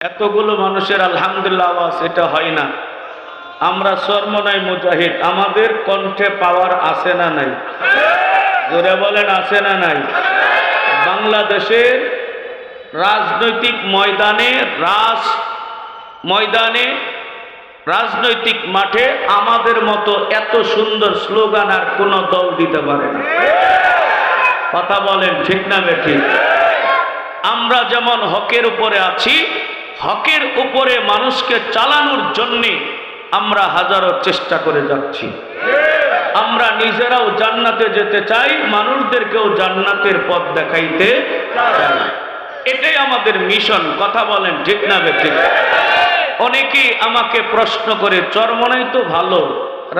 এতগুলো মানুষের আলহামদুলিল্লাহ আওয়াজ এটা হয় না। আমরা চরমনাই মুজাহিদ, আমাদের কণ্ঠে পাওয়ার আছে না নাই? জোরে বলেন আছে না নাই? বাংলাদেশের রাজনৈতিক ময়দানে রাজনৈতিক মাঠে আমাদের মতো এত সুন্দর স্লোগান আর কোন দল দিতে পারে না। কথা বলেন ঠিক না বেঠিক? আমরা যেমন হকের উপরে আছি, হকের উপরে মানুষকে চালানোর জন্য আমরা হাজারো চেষ্টা করে যাচ্ছি। আমরা নিজেরাও জান্নাতে যেতে চাই, মানুষদেরকেও জান্নাতের পথ দেখাইতে চাই। এটাই আমাদের মিশন। কথা বলেন ঠিক না বেঠিক? অনেকেই আমাকে প্রশ্ন করে, চরমনাই তো ভালো,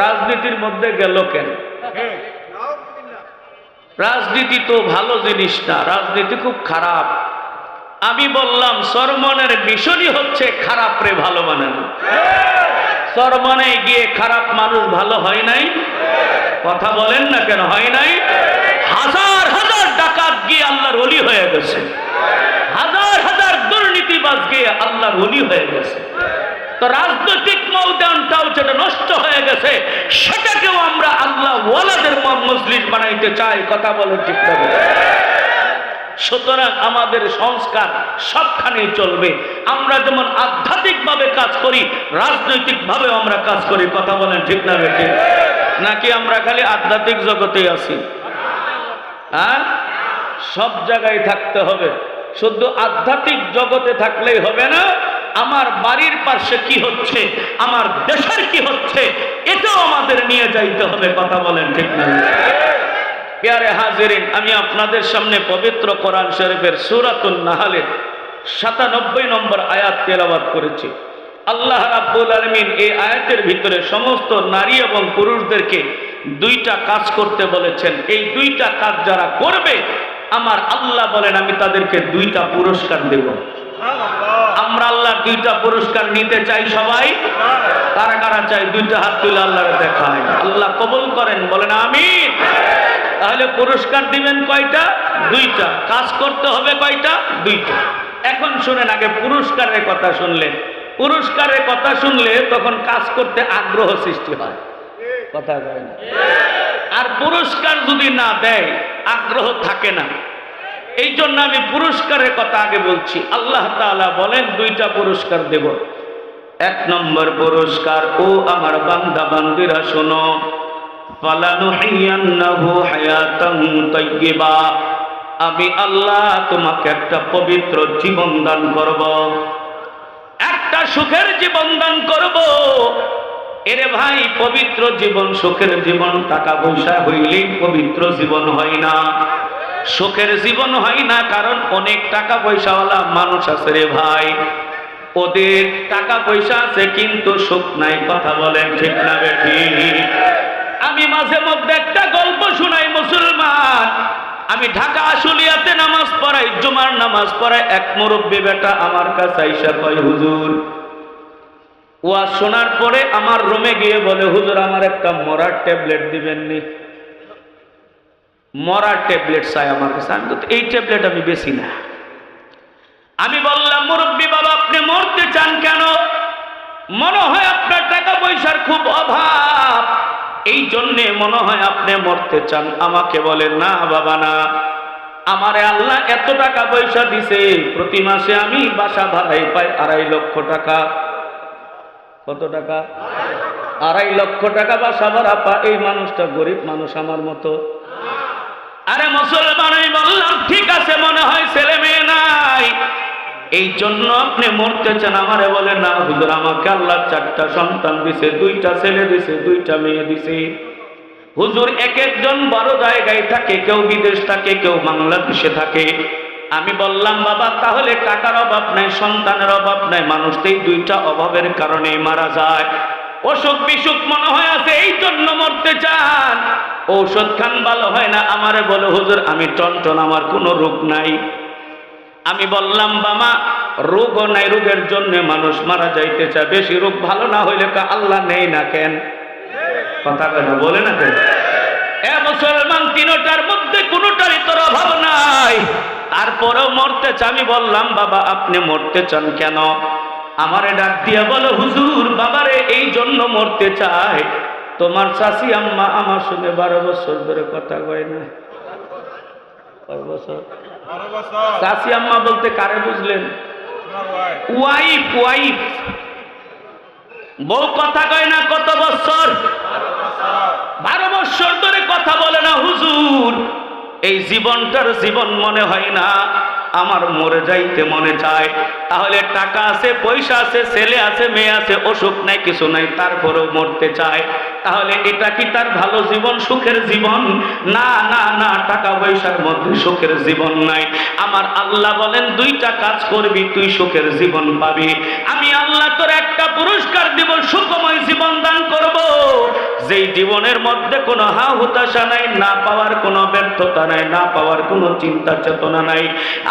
রাজনীতির মধ্যে গেল কেন? রাজনীতি তো ভালো জিনিস না, রাজনীতি খুব খারাপ। আমি বললাম চরমনের মিশনই হচ্ছে খারাপ রে ভালো বানানো। চরমনে গিয়ে খারাপ মানুষ ভালো হয় নাই? কথা বলেন না কেন হয় নাই? হাজার হাজার ডাকাত গিয়ে আল্লাহর ওলি হয়ে গেছে, হাজার হাজার দুর্নীতিবাজ গিয়ে আল্লাহর ওলি হয়ে গেছে। তো রাজনৈতিক ময়দানটাও যেটা নষ্ট হয়ে গেছে, সেটাকেও আমরা আল্লাহ ওয়ালাদের মজলিস বানাইতে চাই। কথা বলে ঠিক না? সুতরাং আমাদের সংস্কার সবখানেই চলবে। আমরা যেমন আধ্যাত্মিকভাবে কাজ করি, রাজনৈতিকভাবে আমরা কাজ করি। কথা বলেন ঠিক না বেঠিক? নাকি আমরা খালি আধ্যাত্মিক জগতেই আছি? হ্যাঁ, সব জায়গায় থাকতে হবে। শুধু আধ্যাত্মিক জগতে থাকলেই হবে না, আমার বাড়ির পাশে কি হচ্ছে, আমার দেশের কি হচ্ছে, এটাও আমাদের নিয়ে যাইতে হবে। কথা বলেন ঠিক না? প্যারে হাজিরিন, আমি আপনাদের সামনে পবিত্র কোরআন শরীফের সূরাতুন নাহলের ৯৭ নম্বর আয়াত তেলাওয়াত করেছি। আল্লাহ রাব্বুল আলামিন এই আয়াতের ভিতরে সমস্ত নারী এবং পুরুষদেরকে দুইটা কাজ করতে বলেছেন। এই দুইটা কাজ যারা করবে, আমার আল্লাহ বলেন আমি তাদেরকে দুইটা পুরস্কার দেব। আমরা আল্লাহ দুইটা পুরস্কার নিতে চাই। সবাই কারা কারা চাই? দুইটা হাত তুলে আল্লাহর দেখায়। আল্লাহ কবুল করেন, বলেন আমিন। তাহলে পুরস্কার দিবেন কয়টা? দুইটা। কাজ করতে হবে কয়টা? দুইটা। এখন শুনেন, আগে পুরস্কারের কথা শুনলেন। পুরস্কারের কথা শুনলে তখন কাজ করতে আগ্রহ সৃষ্টি হয়। কথা বলেন। আর পুরস্কার যদি না দেয়, আগ্রহ থাকে না। এই জন্য আমি পুরস্কারের কথা আগে বলছি। আল্লাহ তাআলা বলেন দুইটা পুরস্কার দেব। এক নম্বর পুরস্কার, ও আমার বান্দা বান্দিরা শোনো, ফালানুহিয়ান্নাহু হায়াতান তাইয়্যিবা, আমি আল্লাহ তোমাকে একটা পবিত্র জীবন দান করব, একটা সুখের জীবন দান করব। এরে ভাই, পবিত্র জীবন, সুখের জীবন টাকা পয়সা হইলেই পবিত্র জীবন হয় না, সুখের জীবন হয় না। কারণ অনেক টাকা পয়সাওয়ালা মানুষ আছে রে ভাই, ওদের টাকা পয়সা আছে কিন্তু সুখ নাই। কথা বলেন ঠিক না বেঠিক? আমি মাঝে মধ্যে একটা গল্প শোনাই মুসলমান। আমি ঢাকা আশুলিয়াতে নামাজ পড়াই, জুমার নামাজ পড়াই। এক মুরব্বী বেটা আমার কাছে আইসা কয়, হুজুর, ওয়াজ শোনার পরে আমার রুমে গিয়ে বলে, হুজুর আমার একটা মরার ট্যাবলেট দিবেন নি? মরার ট্যাবলেট চাই আমার কাছে। আমি তো এই ট্যাবলেট আমি বেশি না। আমি বললাম, মুরব্বী বাবা আপনি মরতে চান কেন? মনে হয় আপনার টাকা পয়সার খুব অভাব, এই জন্যে মনে হয় আপনি মরতে চান। আমাকে বলে, না বাবা না, আমারে আল্লাহ এত টাকা পয়সা দিছে, প্রতি মাসে আমি বাসা ভাড়াই পাই ২.৫ লক্ষ টাকা। কত টাকা? ২.৫ লক্ষ টাকা বাসা ভাড়া পায়। এই মানুষটা গরিব মানুষ আমার মতো। আরে মুসলমান, আমি বললাম ঠিক আছে, মনে হয় ছেলে মেয়ে নাই, এই জন্য আপনি মরতে চান। আমারে বলে, না হুজুর, আমাকে আল্লাহ 4টা সন্তান দিছে, 2টা ছেলে দিছে, 2টা মেয়ে দিছে। হুজুর এক একজন বড় জায়গায় থাকে, কেউ বিদেশ থাকে, কেউ বাংলাদেশে থাকে। আমি বললাম, বাবা তাহলে টাকার অভাব নাই, সন্তানের অভাব নাই, মানুষ তো এই 2টা অভাবের কারণে মারা যায়। অসুখ বিসুখ মনে হয় আছে, এই জন্য মরতে চান। ঔষধ খান ভালো হয় না। আমারে বলে, হুজুর আমি টনটন, আমার কোনো রোগ নাই। আমি বললাম, বাবা রোগও নাই, রোগের জন্য মানুষ মারা যাইতে চায়। বেশি রোগ ভালো না হইলে আল্লাহ নেই না কেন? কথা কথা বলে না কেন? এ মুসলমান, 3টার মধ্যে কোনোটারই তোর অভাব নাই। তারপরেও মরতে চান। আমি বললাম বাবা আপনি মরতে চান কেন? আমারে ডাক দিয়া বলো হুজুর বাবারে এই জন্য মরতে চায়, তোমার চাচি আম্মা আমার সঙ্গে 12 বছর ধরে কথা কয় না। কয় বছর? চাচি আম্মা বলতে কারে বুঝলেন? Wife, wife. বউ কথা কয় না কত বছর? 12 বছর ধরে কথা বলে না। হুজুর এই জীবনটার জীবন মনে হয় না, আমার মরে যাইতে মনে চায়। তাহলে টাকা আছে, পয়সা আছে, ছেলে আছে, মেয়ে আছে, অসুখ নাই, কিছু নাই, তারপরেও মরতে চায়। তাহলে এটা কি তার ভালো জীবন, সুখের জীবন? না না না, টাকা পয়সার মধ্যে সুখের জীবন নাই। আমার আল্লাহ বলেন 2টা কাজ করবি তুই সুখের জীবন পাবি। আমি আল্লাহ তোর একটা পুরস্কার দিব, সুখময় জীবন দান করব, যেই জীবনের মধ্যে কোনো হা হুতাশা নাই, না পাওয়ার কোনো ব্যর্থতা নাই, না পাওয়ার কোনো চিন্তা চেতনা নাই।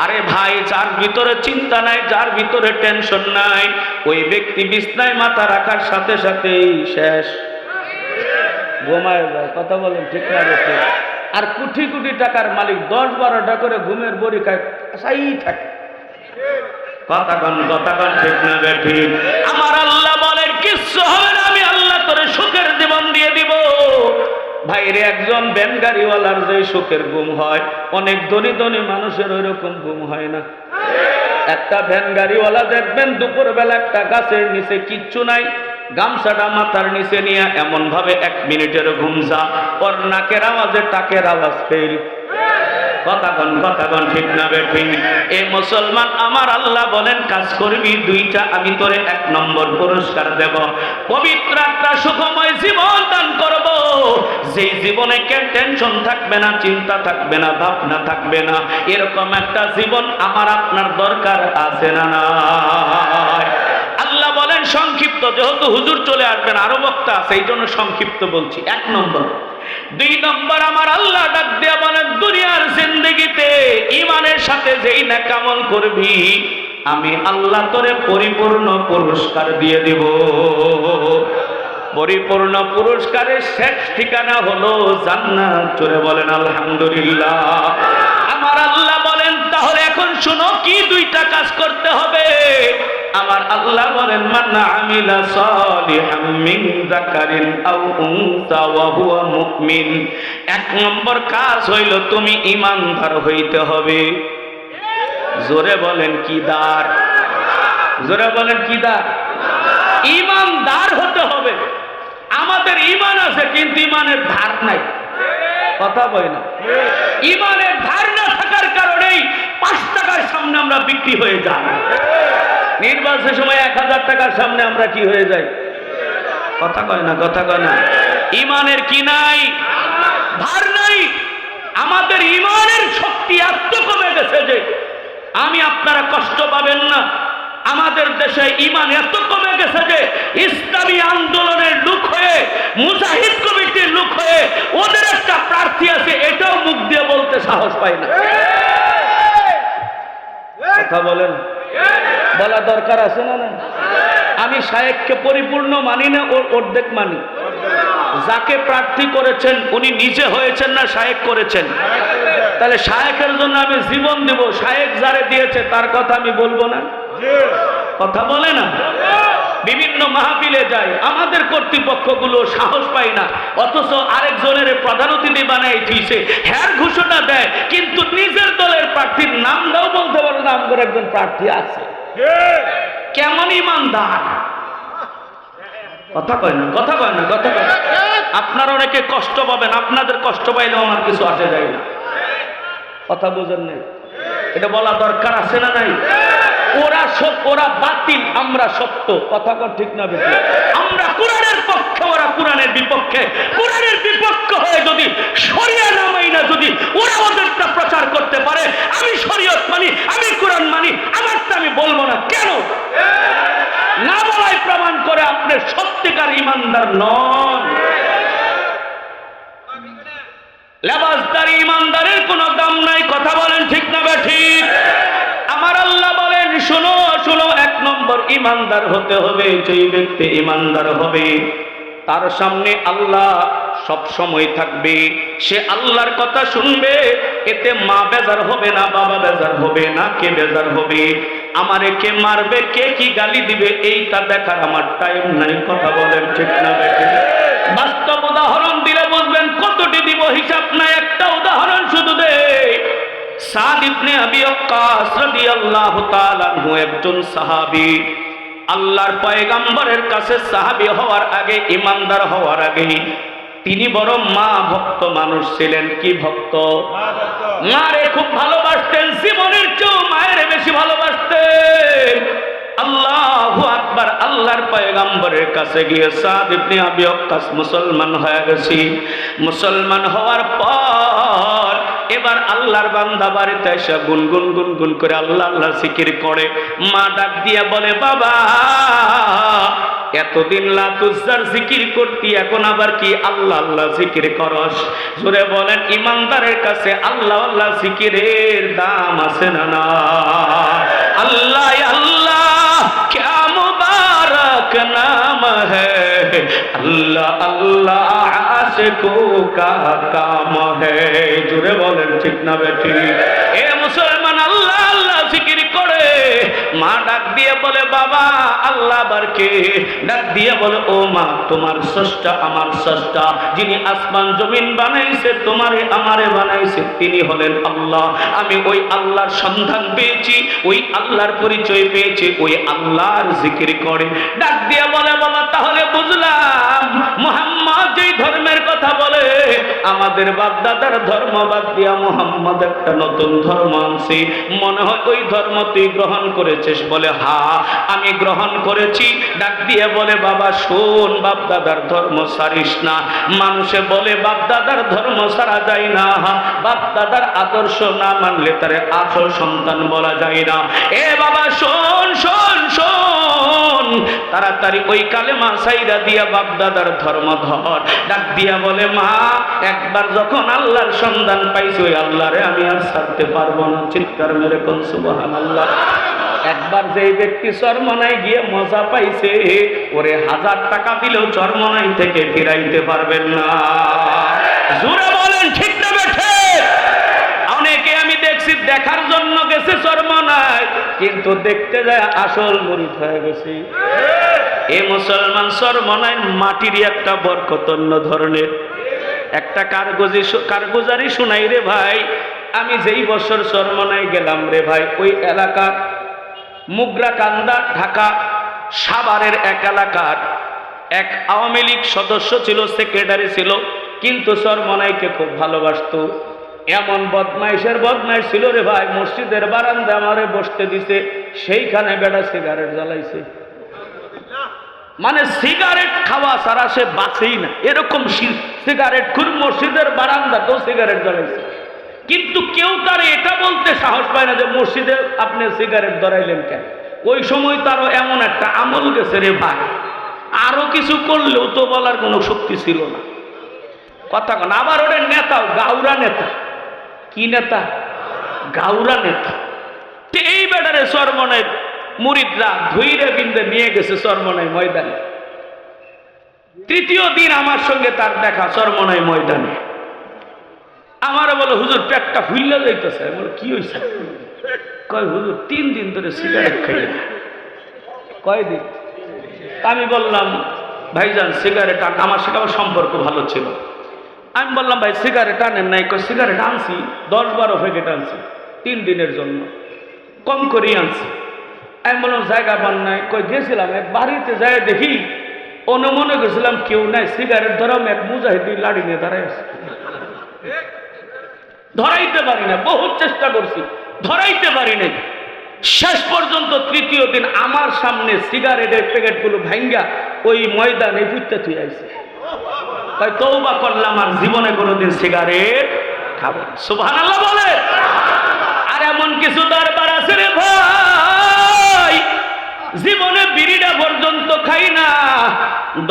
আরে ভাই যার ভিতরে চিন্তা নাই, যার ভিতরে টেনশন নাই, ওই ব্যক্তি বিছনায় মাথা রাখার সাথে সাথেই শেষ, ঘুমায় যায়। কথা বলেন ঠিক না বেশি? আর কোটি কোটি টাকার মালিক 10-12টা করে ঘুমের বড়ি খায়, আসাই থাকে। কথা কন ঠিক না বেশি? আমার আল্লাহ বলেন কিচ্ছু হবে না, আমি আল্লাহ তোরে সুখের জীবন দিয়ে দিব। ভাইরে একজন ভ্যান গাড়িওয়ালার যে সুখের ঘুম হয়, অনেক ধনী ধনী মানুষের ওই রকম ঘুম হয় না। একটা ভ্যান গাড়িওয়ালা দেখবেন দুপুরবেলা একটা গাছের নিচে কিচ্ছু নাই, গামছাটা মাথার নিচে নিয়ে এমন ভাবে 1 মিনিটের ঘুম যা, ওর নাকের আওয়াজে টাকের আওয়াজ ফেল। কথা কন ঠিক না বেঠিক? এ মুসলমান আমার আল্লাহ বলেন কাজ করবি 2টা, আমি তোরে 1 নম্বর পুরস্কার দেব, পবিত্র একটা সুখময় জীবন দান করব, যেই জীবনে টেনশন থাকবে না, চিন্তা থাকবে না, ভাবনা থাকবে না। এরকম একটা জীবন আমার আপনার দরকার আছে না নাই? আল্লাহ বলেন সংক্ষিপ্ত, যেহেতু হুজুর চলে আসবেন, আরো বক্তা আছে, এই জন্য সংক্ষিপ্ত বলছি। 1 নম্বর। 2 নম্বর আমার আল্লাহ ডাক দেয়া বলেন দুনিয়ার জিন্দেগিতে ঈমানের সাথে যেই নেক আমল করবি, আমি আল্লাহ তোরে পরিপূর্ণ পুরস্কার দিয়ে দিব। পরিপূর্ণ পুরস্কারের শেষ ঠিকানা হলো জান্নাত। জোরে বলেন আলহামদুলিল্লাহ। আমার আল্লাহ বলেন তাহলে এখন শুনো কি 2টা কাজ করতে হবে। আমার আল্লাহ বলেন মান আমিলা সালিহাম মিন যাকারিন আও উনসা ওয়া হুয়া মুমিন। 1 নম্বর কাজ হইল তুমি ঈমানদার হইতে হবে। জোরে বলেন কি দার? জোরে বলেন কি দার? ঈমানদার হতে হবে। আমাদের ঈমান আছে কিন্তু ঈমানের ধার নাই। কথা বলে না? ঈমানের ধার না থাকার কারণেই 5 টাকার সামনে আমরা বিক্রি হয়ে যাই। নির্বাচনের সময় 1000 টাকার সামনে আমরা কি হয়ে যাই? কথা কয় না, কথা কয় না। ঈমানের কি নাই? ধার নাই। আমাদের ঈমানের শক্তি এত কমে গেছে যে আমি আপনারা কষ্ট পাবেন না। আমাদের দেশে ঈমান এত কমে গেছে যে ইসলামী আন্দোলনের লোক হয়ে, মুজাহিদ কমিটির লোক হয়ে ওদের একটা প্রার্থী আছে এটাও মুখ দিয়ে বলতে সাহস পায় না। কথা বলেন, বলা দরকার আছে না? না, আমি শায়েখকে পরিপূর্ণ মানি না, ওর অর্ধেক মানি। যাকে প্রার্থী করেছেন উনি নিজে হয়েছেন না শায়েখ করেছেন? তাহলে শায়েখের জন্য আমি জীবন দিব, শায়েখ যারে দিয়েছে তার কথা আমি বলবো না? কথা বলে না? বিভিন্ন মাহফিলে যাই, আমাদের কর্তৃপক্ষগুলো সাহস পায় না, অথচ আরেকজনের প্রধান অতিথি বানাই থুইছে, হ্যার ঘোষণা দেয়, কিন্তু নিজের দলের প্রার্থীর নামটাও বলতে পারে না আমগর একজন প্রার্থী আছে। কেমন ইমানদার? কথা কয় না, কথা কয় না, কথা কয় না। আপনারা অনেকে কষ্ট পাবেন, আপনাদের কষ্ট পাইলেও আমার কিছু আসে যায় না। কথা বোঝেন নাই? এটা বলা দরকার আছে না নাই? ওরা সব, ওরা বাতিল, আমরা সত্য। কথা কর ঠিক না বেশি? আমরা কোরআনের পক্ষে, ওরা কোরআনের বিপক্ষে। কোরআনের বিপক্ষ হয়ে যদি শরিয়া না মানি না, যদি ওরা ওদেরটা প্রচার করতে পারে, আমি শরীয়ত মানি, আমি কোরআন মানি, আমারটা আমি বলবো না কেন? না বলাই প্রমাণ করে আপনি সত্যিকার ইমানদার নন। লেবাসদারি ইমানদারের কোনো দাম নাই। কথা বলেন ঠিক না ঠিক? আমার আল্লাহ বলেন শোনো শোনো, 1 নম্বর ইমানদার হতে হবে। যেই ব্যক্তি ইমানদার হবে তার সামনে আল্লাহ সব সময় থাকবে, সে আল্লাহর কথা শুনবে। এতে মা বেজার হবে না, বাবা বেজার হবে না, কে বেজার হবে? আমারে কে মারবে, কে কি গালি দিবে, এইটা দেখার আমার টাইম নাই। কথা বলেন ঠিক না বেঠিক? বাস্তব উদাহরণ দিলে বুঝবেন কতটি দিব হিসাব নাই। একটা উদাহরণ শুধু দেই। সাদ ইবনে আবি ওয়াক্কাস রাদিয়াল্লাহু তাআলা আনহু একজন সাহাবী। আল্লাহর পয়গম্বরের কাছে সাহাবী হওয়ার আগে, ঈমানদার হওয়ার আগে তিনি বড় মা ভক্ত মানুষ ছিলেন। কি ভক্ত? মারে খুব ভালোবাসতেন, জীবনের চেয়েও মায়ের বেশি ভালোবাসতেন। আল্লাহু আকবার। আল্লাহর পয়গম্বরের কাছে গিয়ে সাদ ইবনে আবি ওয়াক্কাস মুসলমান হয়ে গেছি। মুসলমান হওয়ার পর এবার আল্লাহর বান্দা বাড়িতে এসে গুনগুন গুনগুন করে আল্লাহ আল্লাহ জিকির করে। মা ডাক দিয়ে বলে, বাবা এতদিন লাতুজ্জার জিকির করতি, এখন আবার কি আল্লাহ আল্লাহ জিকির করস? জোরে বলেন, ইমানদারের কাছে আল্লাহ আল্লাহ জিকিরের দাম আছে না না? আল্লাহ আল্লাহ क्या मुबारक नाम है, अल्लाह अल्लाह आशिकों का काम है। জোরে বলেন ঠিক না বেঠিক? এ মুসলমান, আল্লাহ আল্লাহ জিকির করে। মা ডাক দিয়ে বলে, বাবা আল্লাহ বারকে। ডাক দিয়ে বলে, ও মা, তোমার স্রষ্টা আমার স্রষ্টা, যিনি আসমান জমিন বানাইছে, তোমারে আমারে বানাইছে, তিনি হলেন আল্লাহ। আমি ওই আল্লাহর সন্ধান পেয়েছি, ওই আল্লাহর পরিচয় পেয়েছি, ওই আল্লাহর জিকির করে। ডাক দিয়ে বলে, বাবা তাহলে বুঝলাম মুহাম্মদ যেই ধর্মের কথা বলে, আমাদের বাপ দাদার ধর্ম বাদ দিয়া মুহাম্মদ একটা নতুন ধর্ম আনছে, মনে হয় ওই ধর্ম তুই গ্রহণ করেছিস? বলে, হ্যাঁ আমি গ্রহণ করেছি। ডাক দিয়ে বলে, বাবা শোন, বাপ দাদার ধর্ম ছাড়িস না। মানুষে বলে বাপ দাদার ধর্ম ছাড়া যায় না, বাপ দাদার আদর্শ না মানলে তার আসল সন্তান বলা যায় না। এ বাবা শোন শোন শোন, তাড়াতাড়ি ওই কালেমা সাইরা দিয়া বাপ দাদার ধর্ম ধর। ডাক দিয়া বলে, মা একবার যখন আল্লাহর সন্ধান পাইছি, ওই আল্লাহরে আমি আর ছাড়তে পারবো না। চিৎকার মেরে কোন সুবহানাল্লাহ। একবার যেই ব্যক্তি চরমনাই গিয়ে মজা পাইছে, ওরে 1000 টাকা দিলেও চরমনাই থেকে ফিরাইতে পারবেন না। জোরে বলেন ঠিক না বেঠে? অনেকে আমি দেখছি দেখার জন্য গেছে চরমনাই, কিন্তু দেখতে যায় আসল মুরিদ হয়ে গেছে। এ মুসলমান, চরমনাই মাটির একটা বরকত অন্য ধরনের। একটা কারগুজারি শুনাই রে ভাই। আমি যেই বছর চরমনাই গেলাম রে ভাই, ওই এলাকার মুগরাকান্দা ঢাকা সাভারের এক এলাকার এক আওয়ামী লীগ সদস্য ছিল, সেক্রেটারি ছিল, কিন্তু চরমনাইকে খুব ভালোবাসতো। এমন বদমাইশের বদমাইশ ছিল রে ভাই, মসজিদের বারান্দা আমারে বসতে দিছে, সেইখানে বেটা সিগারেট জ্বালাইছে। মানে সিগারেট খাওয়া ছাড়া সে বাঁচেই না, এরকম সিগারেট খুব মসজিদের বারান্দাতেও সিগারেট জ্বালাইছে। কিন্তু কেউ তার এটা বলতে সাহস পায় না যে মসজিদে আপনি সিগারেট ধরাইলেন কেন। ওই সময় তারও এমন একটা আমল গেছে রে ভাই, আরো কিছু করলেও তো বলার কোনো শক্তি ছিল না। কথা কন। আবার ওদের নেতাও গাউরা নেতা। কি নেতা? গাউরা নেতা। এই বেটারে চরমনাই মুরিদরা ধুইরে বিন্দে নিয়ে গেছে চরমনাই ময়দানে। তৃতীয় দিন আমার সঙ্গে তার দেখা চরমনাই ময়দানে। আমারে বলে, হুজুর পেটটা ফুইল্লা যাইতেছে। আমি বলে, কি হয়েছে? কয়, হুজুর 3 দিন ধরে সিগারেট খাই। কয়দিন? আমি বললাম, ভাইজান সিগারেট আন। আমার সাথে আমার সম্পর্ক ভালো ছিল। আমি বললাম, ভাই সিগারেট আনেন নাই? কয়, সিগারেট আনছি, 10-12 প্যাকেট আনছি 3 দিনের জন্য, কম করেই আনছি। আমি বললাম, জায়গা পান নাই? কই, গেছিলাম এক বাড়িতে যাই দেখি মনে গেছিলাম কেউ নাই, সিগারেট ধরাম এক মুজাহিদি লাড়ি নিয়ে দাঁড়াই আছে। ধরাইতে পারি না, বহুত চেষ্টা করছি, ধরাইতে পারি নাই। শেষ পর্যন্ত তৃতীয় দিন আমার সামনে সিগারেটের প্যাকেটগুলো ভাঙ্গা ওই ময়দানে পুঁততে থুই আইছে। তাই তওবা করলাম, আর জীবনে কোনোদিন সিগারেট খাবো না। সুবহানাল্লাহ বলে। আর এমন কিছু দরবার আছে রে ভাই, জীবনে বিড়িটা পর্যন্ত খাই না,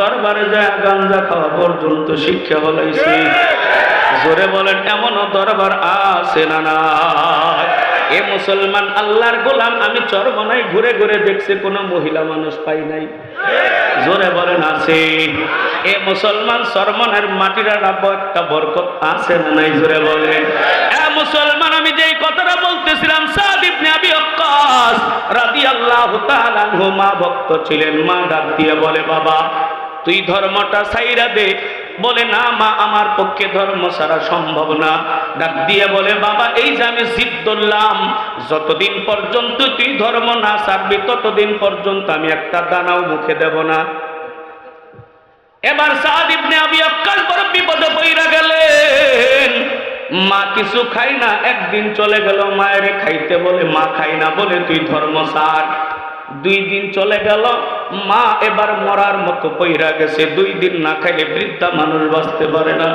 দরবারে যায় গাঞ্জা খাওয়া পর্যন্ত শিক্ষা হলাইছে। জোরে বলেন, এমনও দরবার আছে না না? এ মুসলমান আল্লাহর গোলাম, আমি চরমনাই ঘুরে ঘুরে দেখছি কোনো মহিলা মানুষ পাই নাই। জোরে বলেন আছে। এ মুসলমান সরমনের মাটির একটা বরকত আছে না নাই? জোরে বলেন। এ মুসলমান, আমি যেই কথাটা বলতেছিলাম, সাদ ইবনে আবি ওয়াক্কাস রাদিয়াল্লাহু তাআলা আনহু মা ভক্ত ছিলেন। মা ডাক দিয়ে বলে, বাবা তুই ধর্মটা ছাইরা দে। বলে, না মা, আমার পক্ষে ধর্ম ছাড়া সম্ভব না। ডাক দিয়ে বলে, বাবা এই যে আমি জিদ ধরলাম, যতদিন পর্যন্ত তুই ধর্ম না ছাড়বি ততদিন পর্যন্ত আমি একটা দানাও মুখে দেব না। এবার সাদ ইবনে আবি ওয়াক্কাস বড় বিপদে পড়ে গেলেন। মা কিছু খাই না, একদিন চলে গেল, মায়ের খাইতে বলে, মা খাই না বলে তুই ধর্ম ছাড়। 2 দিন চলে গেল, মা এবার মরার মতো পইরা গেছে। 2 দিন না খাইলে বৃদ্ধা মানুষ বাঁচতে পারে না।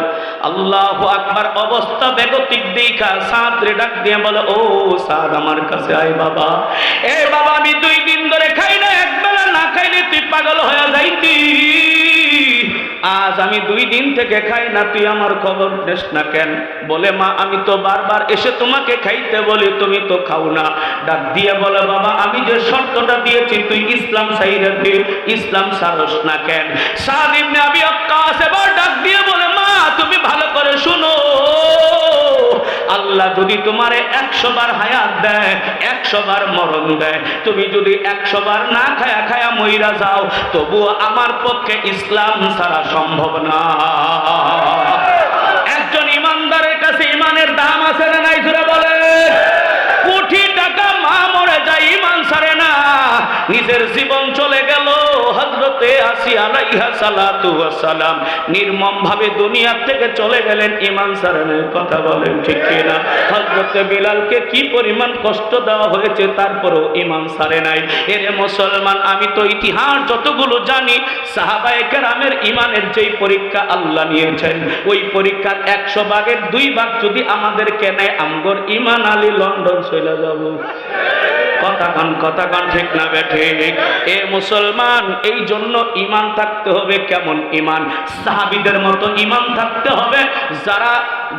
আল্লাহু আকবার। অবস্থা বেগতিক দেখা সাদ রে ডাক দিয়ে বলে, ও সাদ আমার কাছে আয় বাবা। এ বাবা, আমি 2 দিন ধরে খাই না, একবেলা না খাইলে তুই পাগল হয়ে যাইতি। আজ আমি 2 দিন থেকে খাই না, তুই আমার খবর নিস না কেন? বলে, মা আমি তো বারবার এসে তোমাকে খাইতে বলি, তুমি তো খাও না। ডাক দিয়ে বলে, বাবা আমি যে শর্তটা দিয়েছি তুই ইসলাম ছাইরা দে, ইসলাম ছাড়স না কেন? সাদ ইবনে আবি ওয়াক্কাস এবার ডাক দিয়ে বলে, মা তুমি ভালো করে শুনো, আল্লাহ যদি তোমারে 100 বার হায়াত দেয়, 100 বার মরণ দেয়, তুমি যদি 100 বার না খায়া খায়া মইরা যাও, তবুও আমার পক্ষে ইসলাম ছাড়া সম্ভব না। একজন ইমানদারের কাছে ইমানের দাম আছে না নাই? জোরে বলে। কোটি টাকা মা মরে যায়, ইমান ছাড়ে না। নিজের জীবন চলে গেল। হযরতে আসিয়া আলাইহা সালাতু ওয়াস সালাম নির্মম ভাবে দুনিয়া থেকে চলে গেলেন, ইমান ছাড়েন। কথা বলেন ঠিক কিনা? হযরতে বিলালকে কি পরিমাণ কষ্ট দেওয়া হয়েছে, তারপরেও ইমান ছাড়ে নাই। এরে মুসলমান, আমি তো ইতিহাস যতগুলো জানি, সাহাবায়ে কেরামের ইমানের যেই পরীক্ষা আল্লাহ নিয়েছেন, ওই পরীক্ষার 100 ভাগের 2 ভাগ যদি আমাদেরকে নেয়, আমগর ইমান আলী লন্ডন চলে যাব। কথা কান ঠিক না বেঠে? এ মুসলমান, এই জন্য ইমান থাকতে হবে। কেমন ইমান? সাহাবীদের মতো ইমান থাকতে হবে, যারা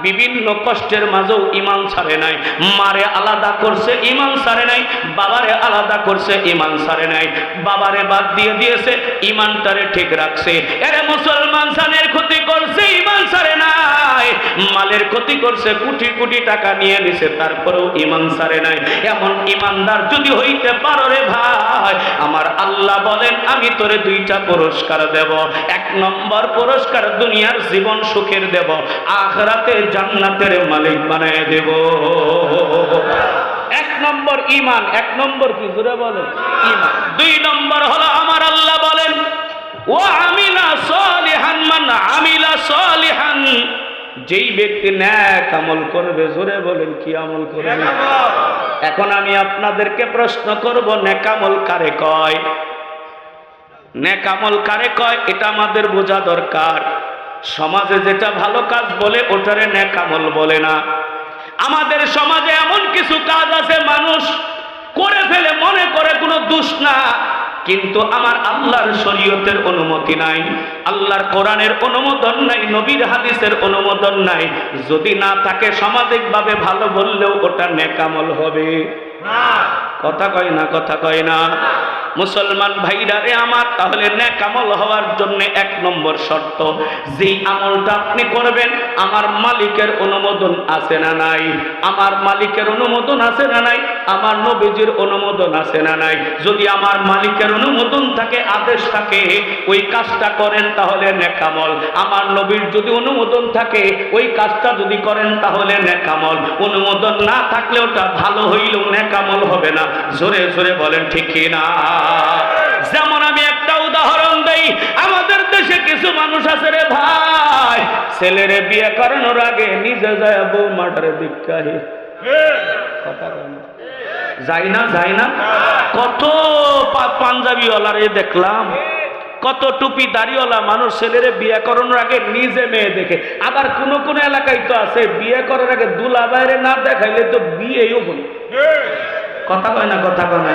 বিভিন্ন কষ্টের মাঝেও ইমান ছাড়ে নাই। মারে আলাদা করছে, ইমান ছাড়ে নাই। বাবারে আলাদা করছে, ইমান ছাড়ে নাই। বাবারে বাদ দিয়ে দিয়েছে, ইমানটারে ঠিক রাখছে। এরে মুসলমান, জানের ক্ষতি করছে, ইমান ছাড়ে নাই। মালের ক্ষতি করছে, কোটি কোটি টাকা নিয়ে নিছে, তারপরেও ইমান ছাড়ে নাই। এমন ইমানদার যদি হইতে পারো রে ভাই, আমার আল্লাহ বলেন আমি তোরে 2টা পুরস্কার দেব। 1 নম্বর পুরস্কার দুনিয়ার জীবন সুখের দেব, আখিরাতে জান্নাতের মালিক বানায় দেব। 1 নম্বর ঈমান। 1 নম্বর কি? জোরে বলেন ঈমান। 2 নম্বর হলো আমার আল্লাহ বলেন, ওয়া আমিলা সালিহান, মান আমিলা সালিহান, যেই ব্যক্তি নেক আমল করবে। জোরে বলেন কি আমল করবে? এখন আমি আপনাদেরকে প্রশ্ন করব, নেক আমল কারে কয়? নেক আমল কারে কয় এটা আমাদের বোঝা দরকার। সমাজে যেটা ভালো কাজ বলে ওটারে নেক আমল বলে না। আমাদের সমাজে এমন কিছু কাজ আছে মানুষ করে ফেলে, মনে করে কোনো দোষ না, কিন্তু আমার আল্লাহর শরীয়তের অনুমতি নাই, আল্লাহর কোরআনের অনুমোদন নাই, নবীর হাদিসের অনুমোদন নাই। যদি না থাকে সামাজিকভাবে ভালো বললেও ওটা নেক আমল হবে না। কথা কয় না? কথা কয় না? মুসলমান ভাইরা রে আমার, তাহলে নেক আমল হওয়ার জন্য 1 নম্বর শর্ত, যেই আমলটা আপনি করবেন আমার মালিকের অনুমোদন আছে না নাই? আমার মালিকের অনুমোদন আছে না নাই? আমার নবীজির অনুমোদন আছে না নাই? যদি আমার মালিকের অনুমোদন থাকে, আদেশ থাকে, ওই কাজটা করেন তাহলে নেক আমল। আমার নবীর যদি অনুমোদন থাকে, ওই কাজটা যদি করেন তাহলে নেক আমল। অনুমোদন না থাকলে ওটা ভালো হইলেও নেক আমল হবে না। জোরে জোরে বলেন ঠিক কি না? যেমন আমি একটা উদাহরণ দেই, আমাদের দেশে কিছু মানুষ আছে রে ভাই, ছেলেরে বিয়ে করানোর আগে নিজে যায় বৌমাটারে দীক্ষাহি। কথা যায় না? যায় না? কত পাঞ্জাবিওয়ালারে দেখলাম, কত টুপি দাড়িওয়ালা মানুষ ছেলেরে বিয়ে করানোর আগে নিজে মেয়ে দেখে। আবার কোন কোন এলাকায় তো আছে বিয়ে করার আগে দুলা বাইরে না দেখাইলে তো বিয়েও বলে। কথা কয় না? কথা কয় না?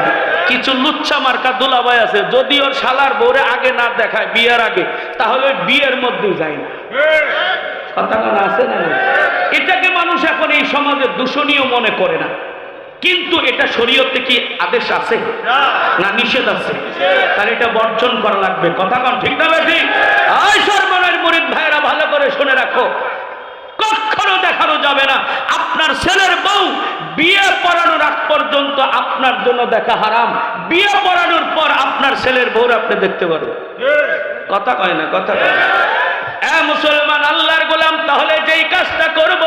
কিছু লুচ্ছা মার্কা দুলাভাই আছে, যদি ওর শালার বউরে আগে না দেখায় বিয়ের আগে, তাহলে বিয়ের মধ্যে যায় না। কথা কয় না? আছে না? এটাকে মানুষ এখন এই সমাজে দূষণীয় মনে করে না। কিন্তু এটা শরীয়তে কি আদেশ আছে না নিষেধ আছে? তাহলে এটা বর্জন করা লাগবে। কথা কন ঠিক না বেঠিক? আই সর্বনের মুরিদ ভাইরা ভালো করে শুনে রাখো, কখনো দেখানো যাবে না আপনার ছেলের বউ বিয়ে পড়ানোর আগ পর্যন্ত আপনার জন্য দেখা হারাম। বিয়ে পড়ানোর পর আপনার ছেলের বউর আপনি দেখতে পারবেন। কথা কয় না, কথা কয় না। মুসলমান আল্লাহর গোলাম, তাহলে যেই কাজটা করব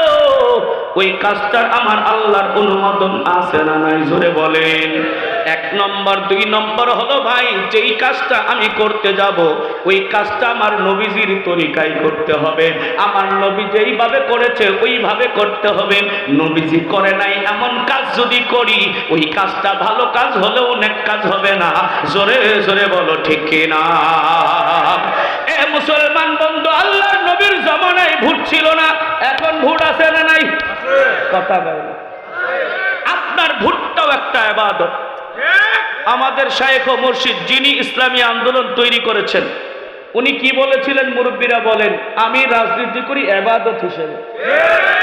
ওই কাজটার আমার আল্লাহর অনুমোদন আছে না নাই? জোরে বলেন। 1 নম্বর। 2 নম্বর হলো ভাই, যেই কাজটা আমি করতে যাব ওই কাজটা আমার নবীজির তরিকায় করতে হবে। আমার নবী যেইভাবে করেছে ওইভাবে করতে হবে। নবীজি করে নাই এমন কাজ যদি করি ওই কাজটা ভালো কাজ হলেও নেক কাজ হবে না। জোরে জোরে বলো ঠিক কিনা? মুসলমান বন্ধু, আল্লাহর নবীর জামানায় ভোট ছিল না, এখন ভোট আছে না নাই? কথা বলেন। আপনার ভোটটাও একটা ইবাদত। আমাদের শায়েখ ও মুর্শিদ যিনি ইসলামী আন্দোলন তৈরি করেছেন উনি কি বলেছিলেন? মুরব্বীরা বলেন, আমি রাজনীতি করি ইবাদত হিসেবে।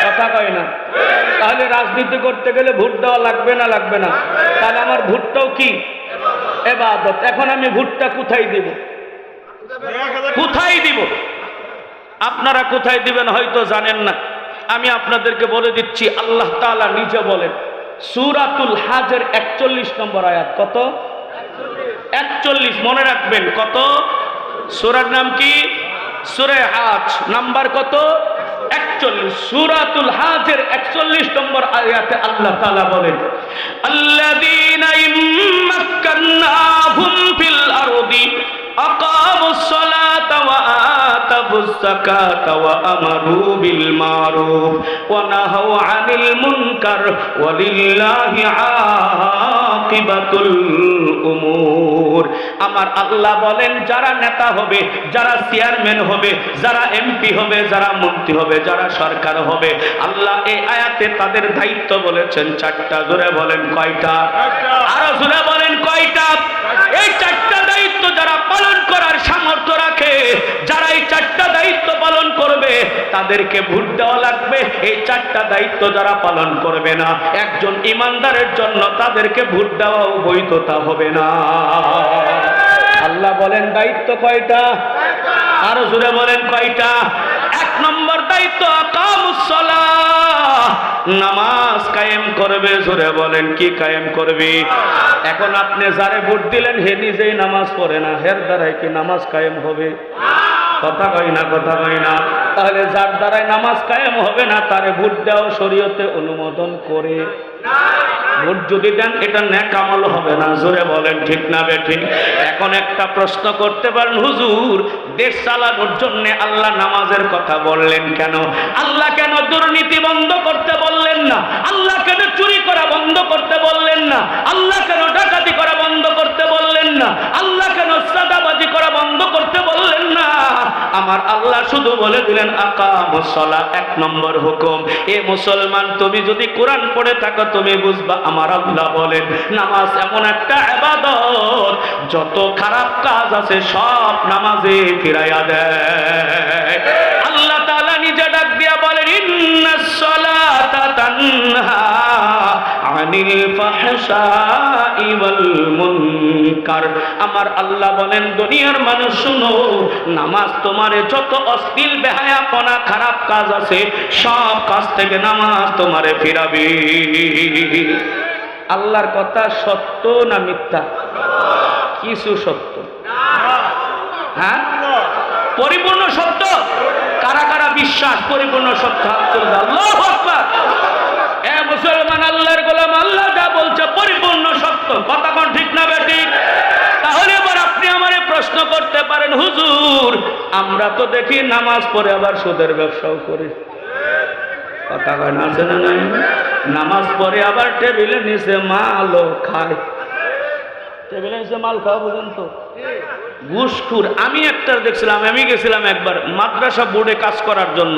কথা কয় না? তাহলে রাজনীতি করতে গেলে ভোট দেওয়া লাগবে না? লাগবে না। তাহলে আমার ভোটটাও কি ইবাদত। এখন আমি ভোটটা কোথায় দিব? কোথায় দিব? আপনারা কোথায় দিবেন হয়তো জানেন না, আমি আপনাদেরকে বলে দিচ্ছি। আল্লাহ তাআলা নিজে বলেন সূরাতুল হাজের 41 নম্বর আয়াত। কত? 41। মনে রাখবেন। কত? সূরার নাম কি? সূরা হাজ, নাম্বার কত? 41। সূরাতুল হাজের 41 নম্বর আয়াতে আল্লাহ তাআলা বলেন আল্লাযীনা ইম্মাক্কান্নাহুম ফিল আরদি আকামুস সালাতা ওয়া আতাবুস যাকাতা ওয়া আমারু বিল মারুফ ওয়া নাহাউ আনিল মুনকার ওয়ালিল্লাহি আকিবাতুল উমুর। আমার আল্লাহ বলেন যারা নেতা হবে, যারা চেয়ারম্যান হবে, যারা এমপি হবে, যারা মন্ত্রী হবে, যারা সরকার হবে, আল্লাহ এই আয়াতে তাদের দায়িত্ব বলেছেন 4টা। জোরে বলেন কয়টা? আরো জোরে বলেন কয়টা? এই 4টা দায়িত্ব যারা পালন করার সামর্থ্য রাখে, যারা এই 4টা দায়িত্ব পালন করবে তাদেরকে ভোট দেওয়া লাগবে। এই 4টা দায়িত্ব যারা পালন করবে না, একজন ইমানদারের জন্য তাদেরকে ভোট দেওয়াও বৈধতা হবে না। আল্লাহ বলেন দায়িত্ব কয়টা? আরো জোরে বলেন কয়টা? 1 নম্বর দায়িত্ব আকামুস সালাহ, নামাজ কায়েম করবে। জোরে বলেন কি কায়েম করবে? এখন আপনি যারে ভোট দিলেন হে নিজেই নামাজ পড়ে না, হের দ্বারাই কি নামাজ কায়েম হবে? কথা কই না, কথা কই না। তাহলে যার দ্বারাই নামাজ কায়েম হবে না তারে ভোট দেওয়া শরীয়তে অনুমোদন করে না। ভোট যদি দেন এটা নেক আমল হবে না। জোরে বলেন ঠিক না বেঠিক? এখন একটা প্রশ্ন করতে পারেন, হুজুর দেশ চালানোর জন্য আল্লাহ নামাজের কথা বললেন কেন? আল্লাহ কেন দুর্নীতি বন্ধ করতে বললেন না? আল্লাহ কেন চুরি করা বন্ধ করতে বললেন না? আল্লাহ কেন ডাকাতি করা বন্ধ করতে বললেন না? আল্লাহ কেন সাদাবাজি করা বন্ধ করতে বললেন না? আমার আল্লাহ শুধু বলে দিলেন আকামুস সালাহ, 1 নম্বর হুকুম। এ মুসলমান, তুমি যদি কোরআন পড়ে থাকো তুমি বুঝবা আমার আল্লাহ বলেন নামাজ এমন একটা ইবাদত যত খারাপ কাজ আছে সব নামাজে ফিরাইয়া দেয়। আল্লাহ তাআলা নিজে ডাক দিয়া বলেন ইন্নাস সালাতা তানহা আনিল ফাহশাই ওয়াল মুনকার। আমার আল্লাহ বলেন দুনিয়ার মানুষ শুনো, নামাজ তোমারে যত অশ্লীল বেহায়াপনা খারাপ কাজ আছে সব কাজ থেকে নামাজ তোমারে ফিরাবে। আল্লাহর কথা সত্য না মিথ্যা? কিছু সত্য। হ্যাঁ, পরিপূর্ণ সত্য। কারা কারা বিশ্বাস পরিপূর্ণ সত্য? আল্লাহু আকবার। এ মুসলমান, আল্লাহর গোলাম, আল্লাহ যা বলছে পরিপূর্ণ সত্য। কথা কোন ঠিক না বেঠিক? তাহলে এবার আপনি আমারে প্রশ্ন করতে পারেন, হুজুর আমরা তো দেখি নামাজ পড়ে আবার সুদের ব্যবসাও করি। কথা কয় না? আছে না নাই? নামাজ পড়ে আবার টেবিলে নিচে মালও খায়। টেবিলে নিচে মাল খাওয়া বুঝেন তো? ঘুষখোর। আমি একটা দেখছিলাম, আমি গেছিলাম একবার মাদ্রাসা বোর্ডে কাজ করার জন্য।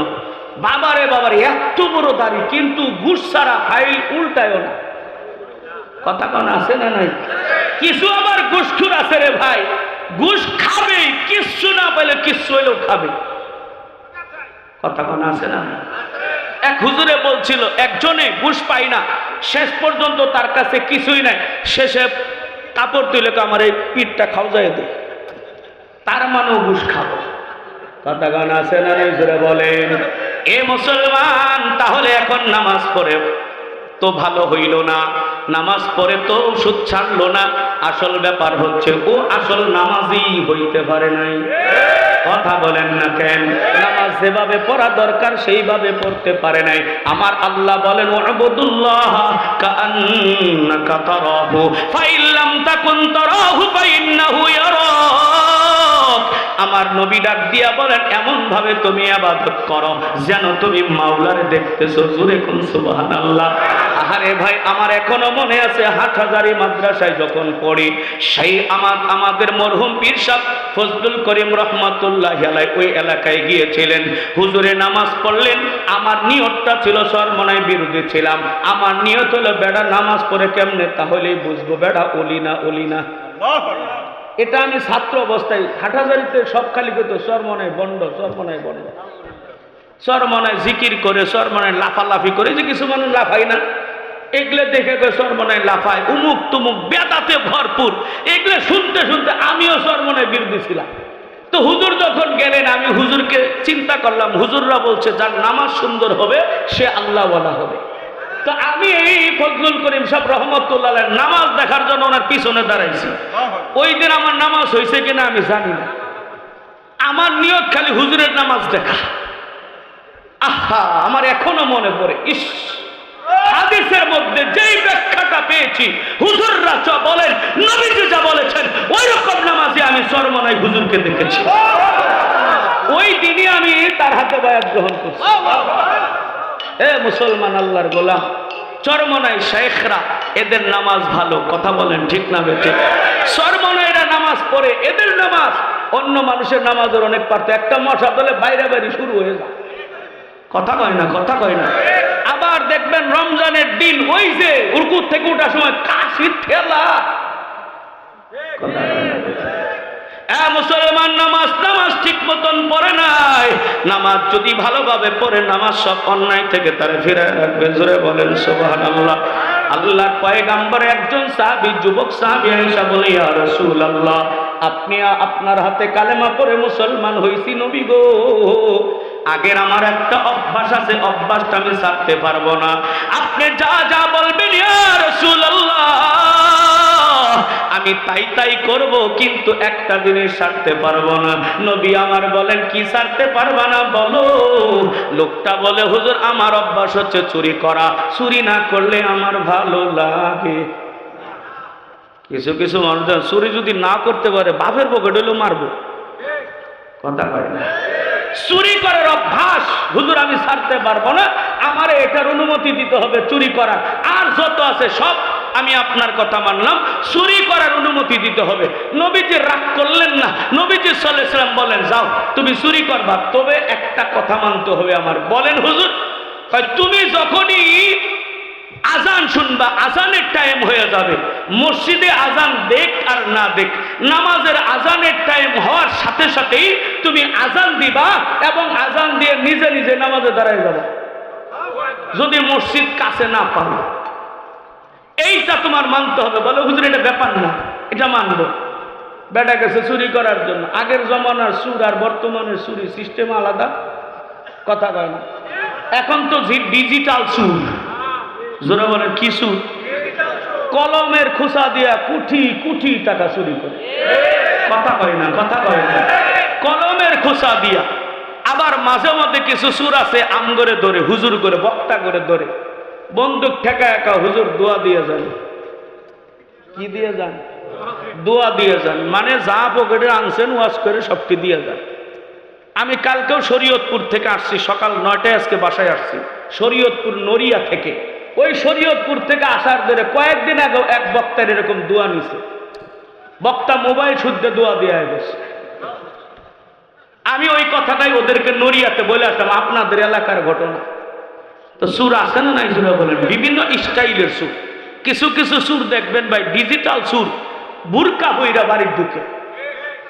বাবারে বাবারে এত বড় দাড়ি, কিন্তু ঘুষ ছাড়া ফাইল উল্টায়ও না। কথা কোন আছে না নাই? কিছু আবার ঘুষখোর আছে রে ভাই, ঘুষ খাবে, কিচ্ছু না পেলে কিচ্ছু হইলেও খাবে। কথা কোন আছে না? এক হুজুরে বলছিল একজনে ঘুষ পাই না, শেষ পর্যন্ত তার কাছে কিছুই নাই, শেষে কাপড় তুলে আমার এই পিঠটা খাওয়াই দে, তার মানেও ঘুষ খাবো। কথা গান আছে না হুজুরে বলেন? এ মুসলমান, তাহলে এখন নামাজ পড়ে তো ভালো হইল না, নামাজ পড়ে তো ওষুধ ছাড়লো না, আসল ব্যাপার হচ্ছে ও আসল নামাজই হইতে পারে নাই। কথা বলেন না কেন? নামাজ যেভাবে পড়া দরকার সেইভাবে পড়তে পারে নাই। আমার আল্লাহ বলেন উবুদুল্লাহ কাআন্নাকা তারাহু ফাইন লাম তাকুন তারাহু ফাইন্নাহু ইয়ারাক। আমার নবী ডাক দিয়া বলেন এমন ভাবে তুমি ইবাদত করো যেন তুমি মাওলারে দেখতেছো। জোরে কোন সুবহানাল্লাহ। আরে ভাই, আমার এখনো মনে আছে হাটহাজারী মাদ্রাসায় যখন পড়ি, সেই আমাদের মরহুম পীর সাহেব ফজলুল করিম রহমাতুল্লাহি আলাইহি ওই এলাকায় গিয়েছিলেন। হুজুরে নামাজ পড়লেন, আমার নিয়তটা ছিল সরমনায় বিরোধী ছিলাম। আমার নিয়ত হলো বেড়া নামাজ পড়ে কেমনে তাহলেই বুঝবো বেড়া ওলি না ওলি না। এটা আমি ছাত্র অবস্থায় হাটহাজারীতে সব খালি করতো সরমনায় বন্ড, সরমনায় বন্ড, সরমনায় জিকির করে, সরমনায় লাফালাফি করে, যে কিছু মানুষ লাফাই না, এগুলো দেখে সরমনায় লাফায়, উমুক তুমুক বেদাতে ভরপুর। এগুলো শুনতে শুনতে আমিও সরমনায় বিরোধী ছিলাম। তো হুজুর যখন গেলেন, আমি হুজুরকে চিন্তা করলাম, হুজুররা বলছে যার নামাজ সুন্দর হবে সে আল্লাহওয়ালা হবে। তো আমি এই ফজলুল করিম সাহেব রহমতুল্লাহ নামাজ দেখার জন্য ওনার পিছনে দাঁড়াইছি। ওই দিন আমার নামাজ হয়েছে কিনা আমি জানি না, আমার নিয়ত খালি হুজুরের নামাজ দেখা। আহা, আমার এখনো মনে পড়ে, ইস, হাদিসের মধ্যে যেই ব্যাখ্যাটা পেয়েছি, হুজুররা যা বলেন, নবীজি যা বলেছেন, ওই রকম নামাজে আমি চরমনায় হুজুরকে দেখেছি। ওই দিনই আমি তার হাতে বায়াত গ্রহণ করছি। এ মুসলমান আল্লাহর গোলাম, চরমনায় শেখরা এদের নামাজ ভালো। কথা বলেন ঠিক না বেঠিক? চরমনায়রা নামাজ পড়ে, এদের নামাজ অন্য মানুষের নামাজের অনেক পার্থক্য। একটা মশা দলে বাইরে বাইরে শুরু হয়ে যায়। কথা কয় না, কথা কয় না। আবার দেখবেন রমজানের দিন ওই যে রুকু থেকে ওঠার সময় কাশির ঠেলা। মুসলমান নামাজ ঠিক মতন পড়ে নাই। নামাজ যদি ভালোভাবে পড়ে, নামাজ সব অন্যায় থেকে তারে ফিরায় রাখবে। জোরে বলেন সুবহানাল্লাহ। আল্লাহর পয়গম্বর একজন সাহাবী, যুবক সাহাবী আয়েশা বলে, ইয়া রাসূলুল্লাহ, আপনি আপনার হাতে কালেমা পড়ে মুসলমান হইছি নবী গো। আগের আমার একটা অভ্যাস আছে, অভ্যাসটা আমি ছাড়তে পারবো না। আপনি যা যা বলবেন ইয়া রাসূলুল্লাহ আমি তাই তাই করব, কিন্তু একটা জিনিস ছাড়তে পারবো না। নবী আমার বলেন, কি ছাড়তে পারবা না বলো? লোকটা বলে, হুজুর আমার অভ্যাস হচ্ছে চুরি করা, চুরি না করলে আমার ভালো লাগে। কিছু কিছু মানুষ চুরি যদি না করতে পারে বাপের পকেট হইলেও মারবো। কথা কয় না? চুরি করার অভ্যাস হুজুর আমি ছাড়তে পারবো না, আমার এটার অনুমতি দিতে হবে চুরি করা। আর যত আছে সব আমি আপনার কথা মানলাম, চুরি করার অনুমতি দিতে হবে। নবীজি রাগ করলেন না। নবীজি সাল্লাল্লাহু আলাইহি ওয়াসাল্লাম বলেন, যাও তুমি চুরি করবা, তবে একটা কথা মানতে হবে আমার। বলেন হুজুর? তুমি যখনই আজান শুনবা, আজানের টাইম হয়ে যাবে, মসজিদে আজান দেখ আর না দেখ, নামাজের আজানের টাইম হওয়ার সাথে সাথেই তুমি আজান দিবা এবং আজান দিয়ে নিজে নিজে নামাজে দাঁড়ায় যাবা, যদি মসজিদ কাছে না পারো। এইটা তোমার মানতে হবে। বলে হুজুর এটা ব্যাপার না, এটা মানবো। বেটা গেছে চুরি করার জন্য। আগের জমানার সুর আর বর্তমানের চুরি সিস্টেম আলাদা। কথা কয় না? এখন তো ডিজিটাল সুর। জোরে বলেন কি সুর? কলমের খোসা দিয়া কোটি কোটি টাকা চুরি করে। কথা কয় না, কথা কয় না। কলমের খোসা দিয়া। আবার মাঝে মধ্যে কিছু সুর আছে আম করে ধরে, হুজুর করে, বক্তা করে ধরে, বন্দুক ঠেকা একা হুজুর দোয়া দিয়ে যান। কি দিয়ে যান? দোয়া দিয়ে যান। মানে যা পকেটে আনছেন ওয়াজ করে সবটি দিয়ে যান। আমি কালকেও শরীয়তপুর থেকে আসছি, সকাল 9টায় আজকে বাসায় আসছি, শরীয়তপুর নড়িয়া থেকে। ওই শরীয়তপুর থেকে আসার ধরে কয়েকদিন আগে এক বক্তার এরকম দোয়া নিছে। বক্তা মোবাইল শুদ্ধে দোয়া দিয়ে গেছে। আমি ওই কথাটাই ওদেরকে নড়িয়াতে বলে আসলাম, আপনাদের এলাকার ঘটনা। তো সুর আছে না নাই? সুরা বলেন বিভিন্ন স্টাইলের সুর। কিছু কিছু সুর দেখবেন ভাই ডিজিটাল সুর। বুরকা বইরা বাড়ির ঢুকে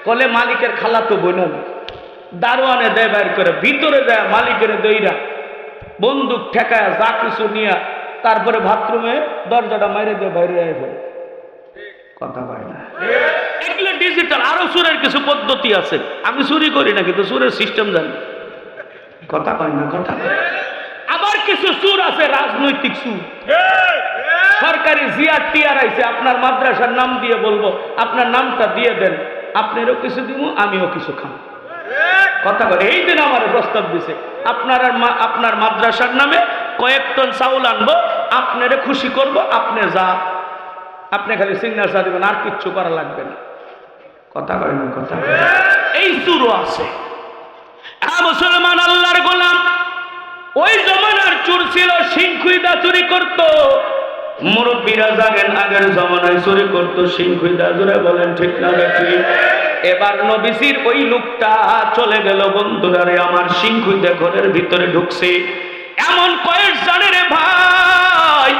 কলে মালিকের খালা তো বোন, দারোয়ানে দেয় বাইর করে, ভিতরে যায় মালিকের দইরা বন্দুক ঠেকায় যা কিছু নিয়ে তারপরে বাথরুমে দরজাটা মাইরে দিয়ে বাইরে আয় ফেলে। কথা পায় না, এগুলো ডিজিটাল। আরো চুরের কিছু পদ্ধতি আছে, আমি চুরি করি না কিন্তু চুরের সিস্টেম জানি। কথা পায় না, কথা। আবার কিছু চুর আছে রাজনৈতিক চুর, সরকারি জিআর টিআর আইছে, আপনার মাদ্রাসার নাম দিয়ে বলবো আপনার নামটা দিয়ে দেন, আপনারও কিছু দিব আমিও কিছু খাম। কথা বলে এই দিন আমার প্রস্তাব দিছে, আপনার মাদ্রাসার নামে কয়েক টন চাউল আনবো, আপনারে খুশি করব, আপনি যা, আপনি খালি সিগনেচার দিবেন, আর কিচ্ছু করা লাগবে না। কথা বলে না, কথা। এই চুরও আছে। মুসলমান আল্লাহর গোলাম, ওই জমানার চুর ছিল, সিংখুইদা চুরি করত। মুরব্বীরা জানেন আগের জমানায় চুরি করত সিংখুইদা। জোরে বলেন ঠিক না বেঠি? এবার নবীজির ওই লোকটা চলে গেল। বন্ধুরা রে আমার, সিংখুইদা ঘরের ভিতরে ঢুকছে। এমন কয়েক জানের ভাই,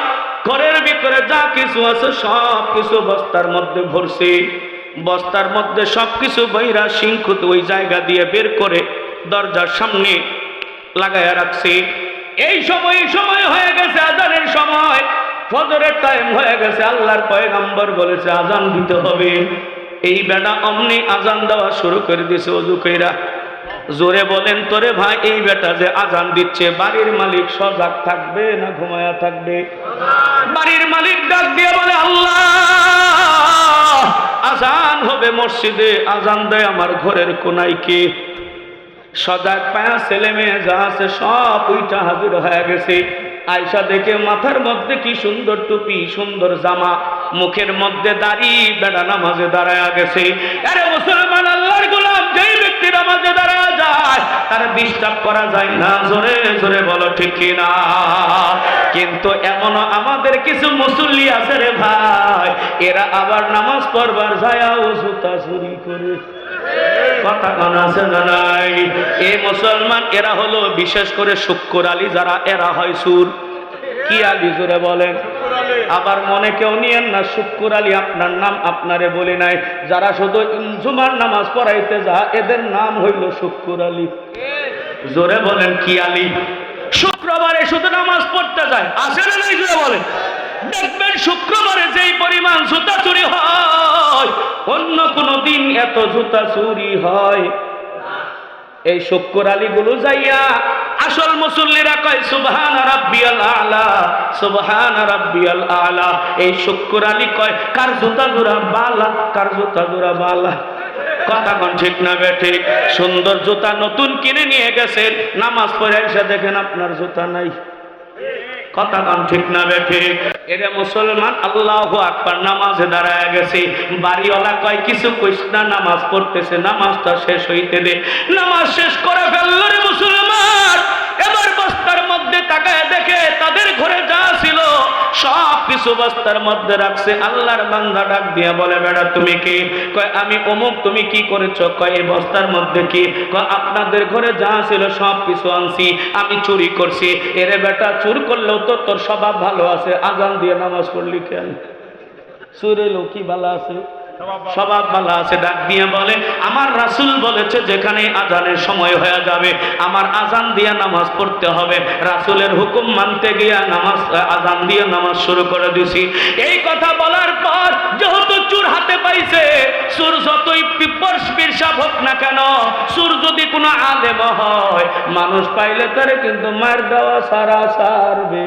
ঘরের ভিতরে যা কিছু আছে সব কিছু বস্তার মধ্যে ভরছে। বস্তার মধ্যে সবকিছু বইরা সিংখুদ ওই জায়গা দিয়ে বের করে দরজার সামনে লাগাইয়া রাখছে। এই সময় হয়ে গেছে আজানের সময়, ফজরের টাইম হয়ে গেছে। আল্লাহর পয়গম্বর বলেছে আজান দিতে হবে। এই বেটা অমনি আজান দেওয়া শুরু করে দিয়েছে ওযু কইরা। জোরে বলেন তোরে ভাই, এই বেটা যে আজান দিচ্ছে, বাড়ির মালিক সজাগ থাকবে না ঘুমায়া থাকবে? বাড়ির মালিক ডাক দিয়ে বলে আল্লাহ, আজান হবে মসজিদে, আজান দেয় আমার ঘরের কোনায় কে? সজাগ পায়া ছেলে মেয়ে যা আছে সব উইটা হাজির হয়ে গেছে। আয়সা দেখে মাথার মধ্যে কি সুন্দর টুপি, সুন্দর জামা, মুখের মধ্যে দাড়ি, বেড়া নামাজে দাঁড়ায়া গেছে। আরে মুসলমান আল্লাহর গোলাম, যেই ব্যক্তি নামাজে দাঁড়ায়া যায় তার ডিস্টার্ব করা যায় না। জোরে জোরে বলো ঠিক কিনা? কিন্তু এমনও আমাদের কিছু মুসল্লি আছে রে ভাই, এরা আবার নামাজ পড়বার যায়াও জুতা চুরি করে। কথা কোন আছে না নাই? এই মুসলমান এরা হলো বিশেষ করে শুক্কুর আলী যারা, এরা হয় সুর। কি আলী? জোরে বলেন। আবার মনে কেউ নিয়েন না, শুক্কুর আলী আপনার নাম আপনারে বলি নাই। যারা শুধু জুমার নামাজ পড়াইতে যা, এদের নাম হইল শুক্কুর আলী। জোরে বলেন কি আলী? শুক্রবারে শুধু নামাজ পড়তে যায়, আসে না নাই? জোরে বলেন। দেখবেন শুক্রবারে যেই পরিমাণ জুতা চুরি হয়, অন্য কোন দিন এত জুতা চুরি হয়? এই শুক্কুর আলী গুলো যাইয়া আসল মুসল্লিরা কয় সুবহান রাব্বিয়াল আলা, সুবহান রাব্বিয়াল আলা। এই শুক্কুর আলী কয় কার জুতা জোড়া বালা, কার জুতা জোড়া বালা। কথা কোন ঠিক না বেঠিক? সুন্দর জুতা নতুন কিনে নিয়ে গেছেন, নামাজ পড়ে এসে দেখেন আপনার জুতা নাই। কথা কোন ঠিক না বেঠিক? এরে মুসলমান আল্লাহু আকবার, নামাজে দাঁড়ায় গেছে। বাড়িওয়ালা কয় কিছু কইস না, নামাজ পড়তেছে, নামাজটা শেষ হইতে দে। নামাজ শেষ করে ফেলল রে মুসলমান। এবার বস্তার মধ্যে তাকায় দেখে তাদের ঘরে যা ছিল সব কিছু বস্তার মধ্যে রাখছে। আল্লাহর বান্দা ডাক দিয়ে বলে বেটা তুমি কি? কয় আমি অমুক। তুমি কি করেছো? কয় এই বস্তার মধ্যে কি? কয় আপনাদের ঘরে যা ছিল সব কিছু আনছি, আমি চুরি করছি। এরে বেটা, চুর করলেও তো তোর স্বভাব ভালো আছে, আজান দিয়ে নামাজ পড়লি কেন? চুরে লোক কি ভালো আছে, স্বভাব ভালো আছে। ডাক দিয়ে বলে আমার রাসূল বলেছে যেখানে আজানের সময় হয়ে যাবে আমার আজান দিয়ে নামাজ পড়তে হবে। রাসূলের হুকুম মানতে গিয়া নামাজ, আজান দিয়ে নামাজ শুরু করে দিছি। এই কথা বলার পর যেহেতু চুর হাতে পাইছে, চুর যতই পিরসাব হোক না কেন, চুর যদি কোনো আলেম হয়, মানুষ পাইলে তারে কিন্তু মার দেওয়া সারা ছাড়বে।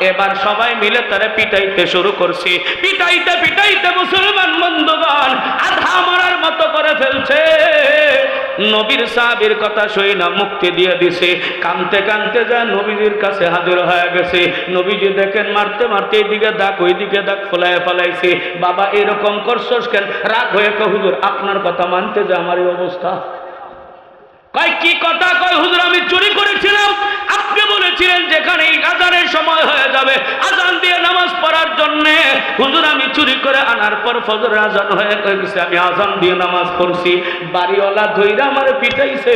এবার সবাই মিলে তারা পিটাইতে শুরু করছে। পিটাইতে পিটাইতে মুসলমান বন্ধুগণ আধা মরার মতো করে ফেলছে। নবীর সাহাবীর কথা শুই না মুক্তি দিয়ে দিছে। কানতে কানতে যা নবীজির কাছে হাজির হয়ে গেছে। নবীজি দেখেন মারতে মারতে এইদিকে দাগ ওইদিকে দাগ ফলায় ফেলাইছে। বাবা এরকম করছস কেন? রাগ হয়ে কয় হুজুর আপনার কথা মানতে যে আমার এই অবস্থা। কয় কি কথা? কয় হুজুর আমি চুরি করেছিলাম, আপনি বলেছিলেন যেখানে আজানের সময় হয়ে যাবে আজান দিয়ে নামাজ পড়ার জন্য। হুজুর আমি চুরি করে আনার পর ফজরের আজান হয়ে গেছে, আমি আজান দিয়ে নামাজ পড়ছি। বাড়িওয়ালা ধইরা আমার পিটাইছে।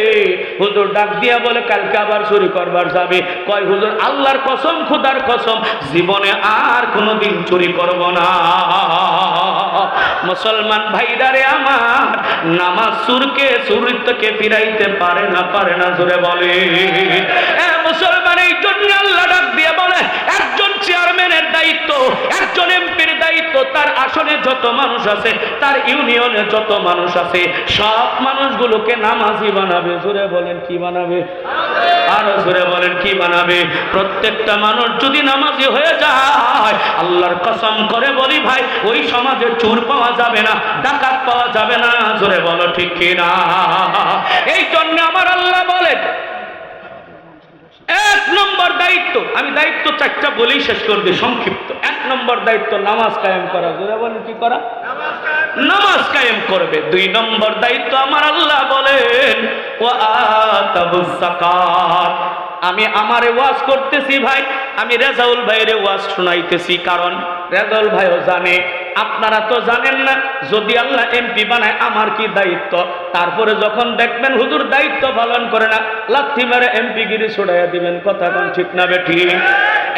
হুজুর ডাক দিয়া বলে কালকে আবার চুরি করবার যাবে। কয় হুজুর আল্লাহর কসম, খোদার কসম, জীবনে আর কোনোদিন চুরি করব না। মুসলমান ভাইরা রে আমার, নামাজ সুরকে সুর থেকে ফিরাইতে পারে না জোরে বলে মুসলমান। এই জন্য আল্লাহ ডাক দিয়ে বলে একজন চেয়ারম্যানের দায়িত্ব, একজন এমপির দায়িত্ব, তার আসনে যত মানুষ আছে, তার ইউনিয়নে যত মানুষ আছে, সব মানুষগুলোকে নামাজি বানাবে। জোরে বলেন কি বানাবে? আরো জোরে বলেন কি বানাবে? প্রত্যেকটা মানুষ যদি নামাজি হয়ে যায়, আল্লাহর কসম করে বলি ভাই, ওই সমাজে চোর পাওয়া যাবে না, ডাকাত পাওয়া যাবে না। জোরে বলো ঠিক কিনা? এই জন্য আমার আল্লাহ বলেন এক নম্বর দায়িত্ব, আমি দায়িত্ব চারটা বলেই শেষ করে দিই সংক্ষিপ্ত। এক নম্বর দায়িত্ব নামাজ কায়েম করা। জোরে বলেন কি করা? নামাজ কায়েম করবে। দুই নম্বর দায়িত্ব আমার আল্লাহ বলেন ওয়া আতাবুজ যাকাত। আমি আমারে ওয়াজ করতেছি ভাই, আমি রেজাউল ভাইয়ের ওয়াজ শোনাইতেছি, কারণ রেজাউল ভাইও জানে, আপনারা তো জানেন না, যদি আল্লাহ এমপি বানায় আমার কি দায়িত্ব। তারপরে যখন দেখবেন হুজুর দায়িত্ব পালন করে না, লাথি মেরে এমপি গিরি ছড়াইয়া দিবেন। কথা কোন ঠিক না বেঠিক?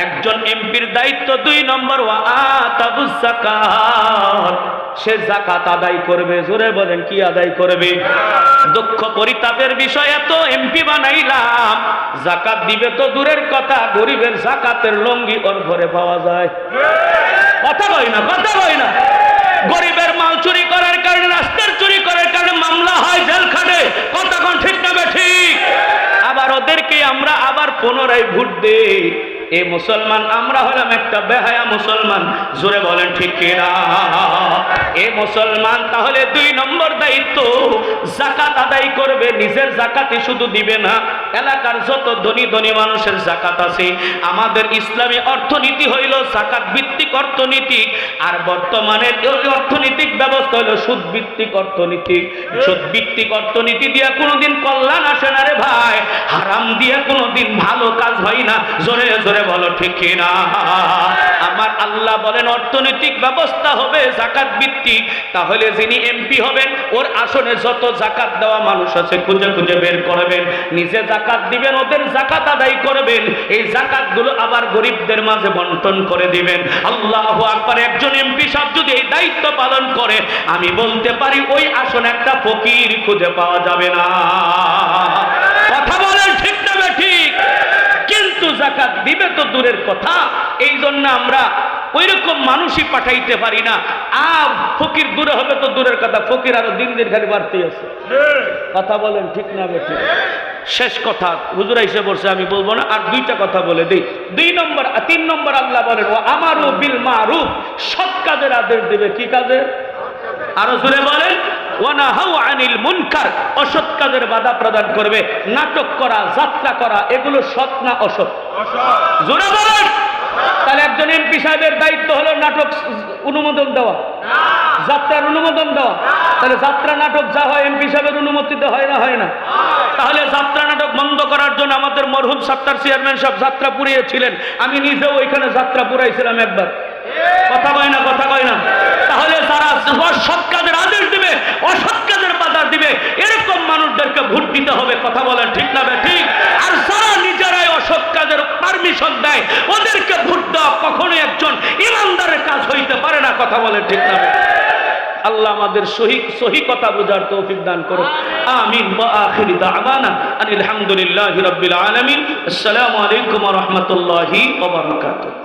একজন এমপির দায়িত্ব দুই নম্বর ওয়া আতাবুজ যাকাত, সে যাকাত আদায় করবে। জোরে বলেন কি আদায় করবে? দুঃখ পরিতাপের বিষয়, এত এমপি বানাইলাম, যাকাত দিবে তো দূরের কথা, গরিবের যাকাতের লঙ্গি ওর ঘরে পাওয়া যায়। কথা কই না? কথা কই না? গরিবের মাল চুরি করার কারণে, রাস্তার চুরি করার কারণে মামলা হয়, জেল খাটে। কথা কোন ঠিক না বেঠিক? আবার ওদেরকে আমরা আবার পুনরায় ভোট দেই। এ মুসলমান আমরা হলাম একটা বেহায়া মুসলমান। জোরে বলেন ঠিক কিনা? এ মুসলমান তাহলে দুই নম্বর দায়িত্ব যাকাত আদায় করবে। নিজের যাকাতই শুধু দিবে না, এলাকার যত ধনী ধনী মানুষের যাকাত আছে। আমাদের ইসলামী অর্থনীতি হইল যাকাত ভিত্তিক অর্থনীতি, আর বর্তমানের অর্থনৈতিক ব্যবস্থা হইল সুদ ভিত্তিক অর্থনীতি। সুদ ভিত্তিক অর্থনীতি দিয়ে কোনোদিন কল্যাণ আসে না রে ভাই, হারাম দিয়ে কোনোদিন ভালো কাজ হয় না। জোরে জোরে বলো ঠিক কিনা? আমার আল্লাহ বলেন অর্থনৈতিক ব্যবস্থা হবে যাকাত ভিত্তিক। তাহলে যিনি এমপি হবেন, ওর আসনে যত যাকাত দেওয়া মানুষ আছে খুঁজে খুঁজে বের করবেন, নিজে যাকাত দিবেন, ওদের যাকাত আদায় করবেন। এই যাকাতগুলো আবার গরিবদের মাঝে বন্টন করে দিবেন। আল্লাহু আকবার। একজন এমপি সাহেব যদি এই দায়িত্ব পালন করে, আমি বলতে পারি ওই আসনে একটা ফকির খুঁজে পাওয়া যাবে না। কথা বলেন ঠিক না ঠিক? কিন্তু যাকাত দিবে তো দূরের কথা, এই জন্য আমরা ওই রকম মানুষই পাঠাইতে পারি না। আর ফকির দূরে হবে তো দূরের কথা, ফকির আরো দিন দিন খালি বাড়তেই আছে। কথা বলেন ঠিক না বেঠিক? শেষ কথা, হুজুর এসে বলছে, আমি বলবো না, আর দুইটা কথা বলে দিই। তিন নম্বর আল্লাহ বলেন ও আমারু বিল মারুফ, সৎ কাজের আদেশ দিবে। কি কাজের? আরো জোরে বলেন ওয়ানাহাউ আনিল মুনকার, অসৎ কাজের বাধা প্রদান করবে। নাটক করা, যাত্রা করা, এগুলো সৎ না অসৎ? জোরে বলেন। তাহলে একজন এমপি সাহেবের দায়িত্ব হলো নাটক অনুমোদন দেওয়া, যাত্রার অনুমোদন দেওয়া। তাহলে যাত্রা নাটক যা হয় এমপি সাহেবের অনুমতিতে হয় না? হয় না? তাহলে যাত্রা নাটক বন্ধ করার জন্য আমাদের মরহুম সাত্তার চেয়ারম্যান সব যাত্রা পুড়িয়েছিলেন। আমি নিজেও ওইখানে যাত্রা পুরাইছিলাম একবার। কথা কয় না? কথা কয় না? তাহলে যারা সৎ কাজের আদেশ দিবে, অসৎ কাজের বাধা দিবে, এরকম মানুষদেরকে ভোট দিতে হবে। কথা বলেন ঠিক না ঠিক? আর যারা নিজেরাই অসৎ কাজের পারমিশন দেয়, ওদেরকে ভোট দেওয়া কখনোই একজন ইমানদারের কাজ হইতে পারে না। কথা বলেন ঠিক না? আল্লাহ আমাদের সহি কথা বোঝার তৌফিক দান করুন। আমিন। ওয়া আখিরু দাওয়ানা আলহামদুলিল্লাহি রাব্বিল আলামিন। আসসালামু আলাইকুম ওয়া রাহমাতুল্লাহি ওয়া বারাকাতুহু।